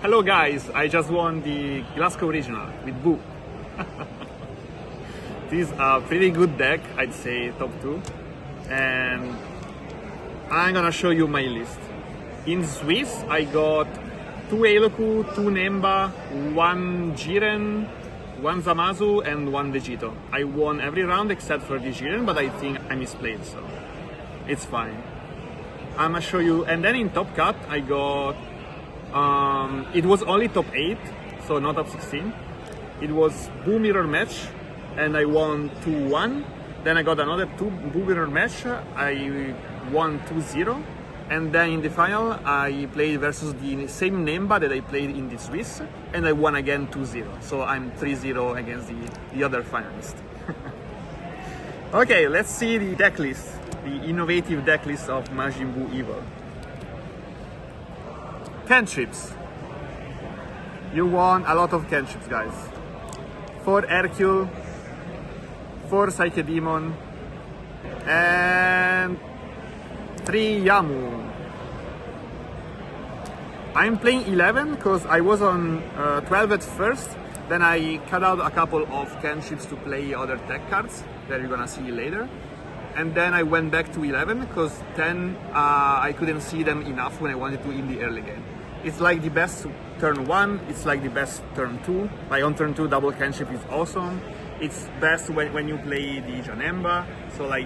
Hello guys, I just won the Glasgow Regional with Boo. This is a pretty good deck, I'd say top 2. And I'm gonna show you my list. In Swiss, I got 2 Eiloku, 2 Nemba, 1 Jiren, 1 Zamasu and 1 Vegito. I won every round except for the Jiren, but I think I misplayed, so it's fine. I'm gonna show you. And then in Top Cut, I got it was only top 8, so not top 16. It was Boo mirror match, and I won 2-1. Then I got another 2 Boo mirror match. I won 2-0. And then in the final, I played versus the same Nemba that I played in the Swiss, and I won again 2-0. So I'm 3-0 against the other finalist. Okay, let's see the deck list, the innovative deck list of Majin Buu Evil. Cantrips. You won a lot of cantrips, guys. 4 Hercule, 4 Psyche Demon, and 3 Yamu. I'm playing 11 because I was on 12 at first, then I cut out a couple of cantrips to play other tech cards that you're gonna see later. And then I went back to 11 because 10 I couldn't see them enough when I wanted to in the early game. It's like the best turn 1, it's like the best turn 2. Like on turn 2, double cantrip is awesome. It's best when you play the Janemba. So like,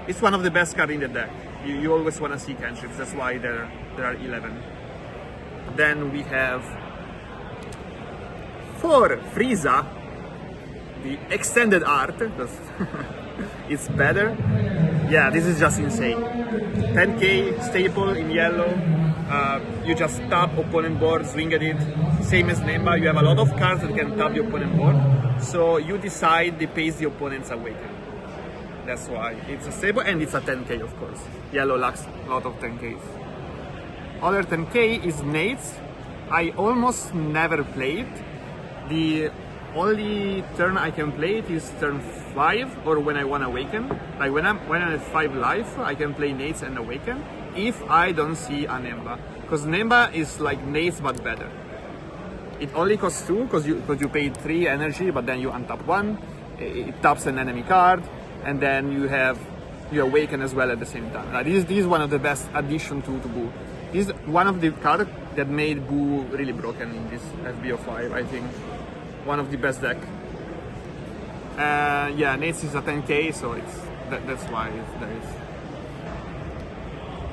it's one of the best cards in the deck. You always want to see cantrips, that's why there are 11. Then we have 4 Frieza, the extended art, because it's better. Yeah, this is just insane. 10k staple in yellow. You just tap opponent board, swing at it. Same as Nemba, you have a lot of cards that can tap the opponent board. So you decide the pace the opponent's awaken. That's why it's a staple, and it's a 10k of course. Yellow lacks a lot of 10ks. Other 10k is Nates. I almost never play it. The only turn I can play it is turn 5 or when I want to awaken. Like when I'm at 5 life, I can play Nates and awaken if I don't see a Nemba. Because Nemba is like Nates but better. It only costs 2 because you pay 3 energy, but then you untap 1. It taps an enemy card, and then you awaken as well at the same time. Like this is one of the best addition to Buu. This is one of the cards that made Buu really broken in this FBO5, I think. One of the best deck. Yeah, Nates is a 10k, so that's why there is.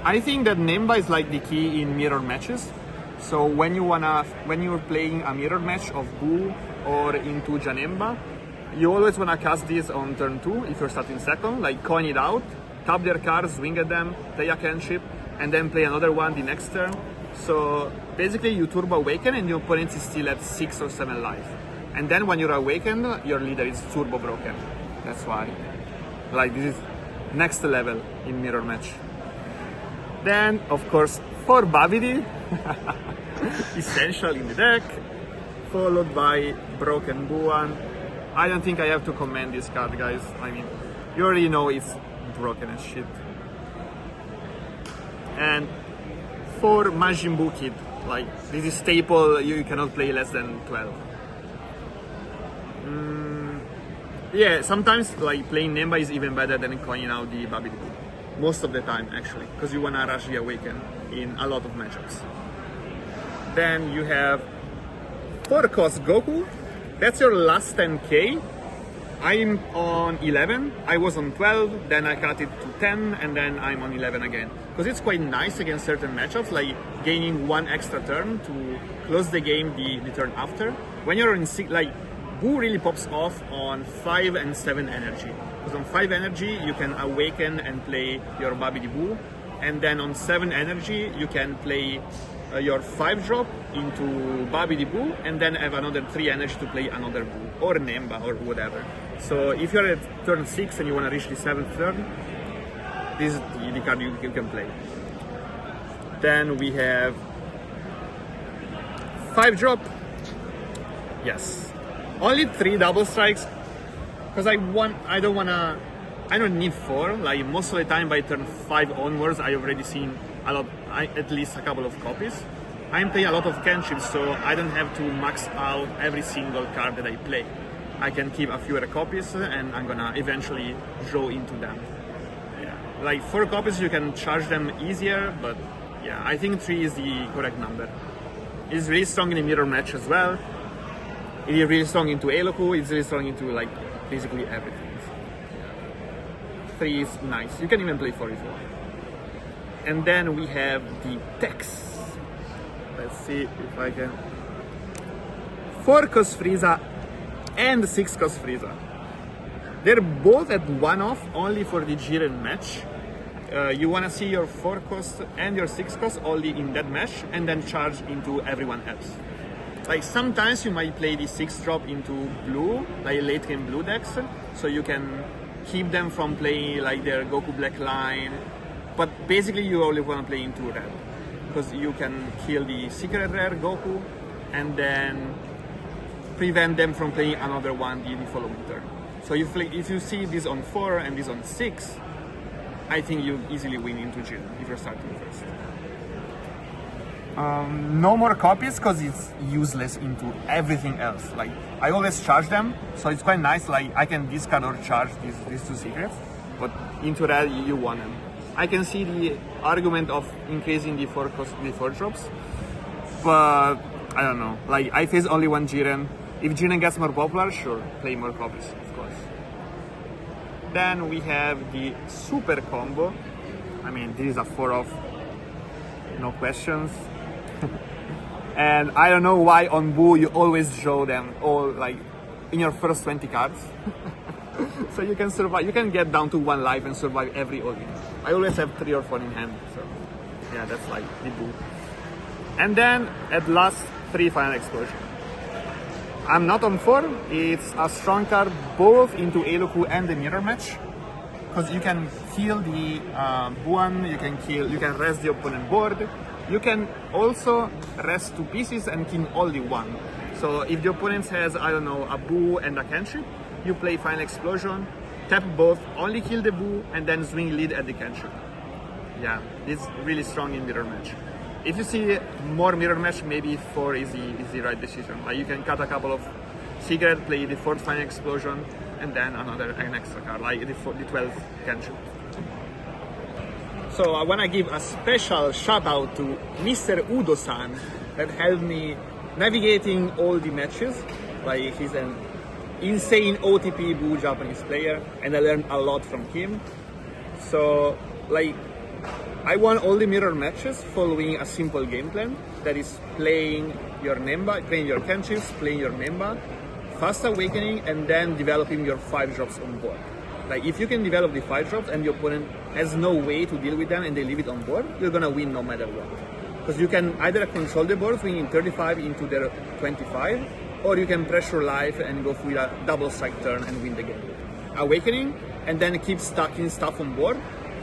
I think that Nemba is like the key in mirror matches. So when you're playing a mirror match of Buu or into Janemba, you always wanna cast this on turn 2 if you're starting second, like coin it out, tap their cards, swing at them, play a cantrip, and then play another one the next turn. So basically you turbo awaken and your opponent is still at 6 or 7 life. And then when you're awakened, your leader is turbo broken. That's why. Like this is next level in mirror match. Then of course 4 Babidi, essential in the deck, followed by Broken Buan. I don't think I have to comment this card, guys. I mean, you already know it's broken as shit. And 4 Majin Buu Kid, like this is staple, you cannot play less than 12. Yeah, sometimes like playing Nemba is even better than coining out the Babidi Buu. Most of the time actually, because you wanna rush the awaken in a lot of matchups. Then you have 4 cost Goku. That's your last 10k. I'm on 11, I was on 12, then I cut it to 10, and then I'm on 11 again. Because it's quite nice against certain matchups, like gaining 1 extra turn to close the game the turn after. When you're in 6, like Buu really pops off on 5 and 7 energy. Because on 5 energy, you can awaken and play your Babidi Buu, and then on 7 energy, you can play your 5 drop into Babidi Buu, and then have another 3 energy to play another Buu or Nemba or whatever. So if you're at turn 6 and you want to reach the 7th turn, this is the card you can play. Then we have 5 drop. Yes, only 3 double strikes because I don't need 4. Like most of the time by turn 5 onwards, I already seen at least a couple of copies. I'm playing a lot of cantrips, so I don't have to max out every single card that I play. I can keep a fewer copies, and I'm gonna eventually draw into them. Yeah, like 4 copies, you can charge them easier, but yeah, I think 3 is the correct number. It's really strong in a mirror match as well. It's really strong into Eloku. It's really strong into like basically everything. 3 is nice. You can even play 4 if you want. And then we have the text. Let's see if I can. 4 cost Frieza and 6 cost Frieza. They're both at 1-off only for the Jiren match. You wanna see your 4 cost and your 6 cost only in that match, and then charge into everyone else. Like sometimes you might play the 6 drop into blue, like late game blue decks, so you can keep them from playing like their Goku Black line. But basically you only wanna play into red, because you can kill the secret rare Goku and then prevent them from playing another one the following turn. So if you see this on 4 and this on 6, I think you easily win into Jiren if you're starting first. No more copies because it's useless into everything else. Like I always charge them, so it's quite nice. Like I can discard or charge these 2 secrets, but into red you want them. I can see the argument of increasing the 4 drops, but I don't know. Like I face only 1 Jiren. If Jiren gets more popular, sure, play more copies, of course. Then we have the super combo. I mean, this is a 4-off, no questions. And I don't know why on Boo you always draw them all like in your first 20 cards. So you can survive, you can get down to 1 life and survive every all-in. I always have 3 or 4 in hand, so yeah, that's like the Boo. And then at last, 3 Final Explosion. I'm not on 4, it's a strong card both into Eloku and the mirror match, because you can kill the Buan, you can rest the opponent board, you can also rest 2 pieces and kill only 1. So if the opponent has, I don't know, a Boo and a cantrip, you play Final Explosion, tap both, only kill the Boo, and then swing lead at the cantrip. Yeah, it's really strong in mirror match. If you see more mirror match, maybe 4 is the right decision. Like you can cut a couple of secret, play the 4th Final Explosion, and then an extra card, like the 12th cantrip. So I want to give a special shout out to Mr. Udo-san that helped me navigating all the matches. Like he's an insane OTP Boo Japanese player, and I learned a lot from him. So like I won all the mirror matches following a simple game plan that is playing your Nemba, playing your cantrips, playing your Nemba, fast awakening, and then developing your 5 drops on board. Like if you can develop the 5 drops and the opponent has no way to deal with them and they leave it on board, you're gonna win no matter what. Because you can either control the board, swinging 35 into their 25, or you can pressure life and go through a double strike turn and win the game. Awakening, and then keep stacking stuff on board,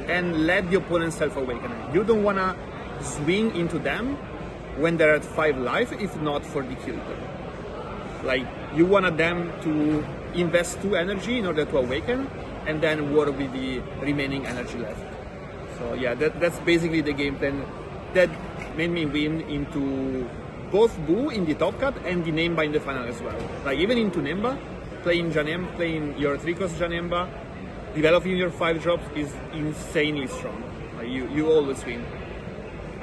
and let the opponent self-awaken. You don't want to swing into them when they're at 5 life, if not for the kill turn. Like, you want them to invest 2 energy in order to awaken, and then work with the remaining energy left. So yeah, that's basically the game plan that made me win into both Boo in the top cut and the Nemba in the final as well. Like, even into Nemba, playing your 3-cost Janemba, developing your 5 drops is insanely strong. Like you always win.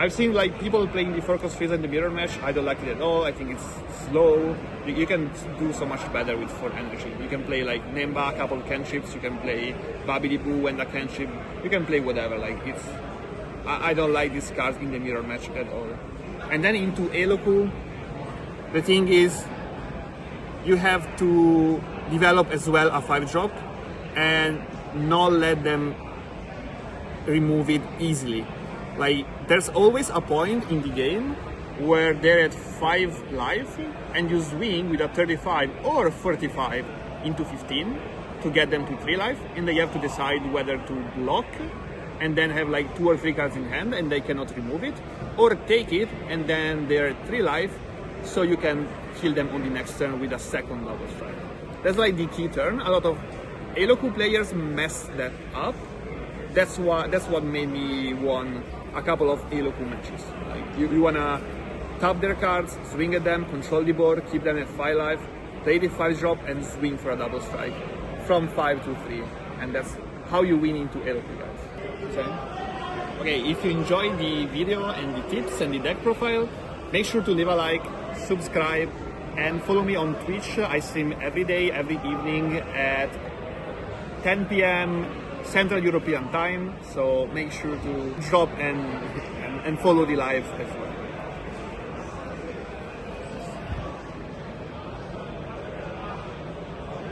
I've seen like people playing the 4-cost Frieza in the mirror match. I don't like it at all. I think it's slow. You can do so much better with 4 energy. You can play like Nemba, a couple of cantrips. You can play Babidi Boo and a cantrip. You can play whatever. Like I don't like these cards in the mirror match at all. And then into Eloku, the thing is, you have to develop as well a 5 drop and not let them remove it easily. Like, there's always a point in the game where they're at 5 life and you swing with a 35 or 45 into 15 to get them to 3 life, and then you have to decide whether to block and then have like 2 or 3 cards in hand and they cannot remove it, or take it and then they're 3 life so you can kill them on the next turn with a second double strike. That's like the key turn. A lot of Eloku players mess that up. That's what made me won a couple of Eloku matches. Like you wanna tap their cards, swing at them, control the board, keep them at 5 life, play the 5 drop, and swing for a double strike from 5 to 3. And that's how you win into LP, guys. Okay, if you enjoyed the video and the tips and the deck profile, make sure to leave a like, subscribe, and follow me on Twitch. I stream every day, every evening at 10 p.m. Central European Time, so make sure to drop and follow the live as well.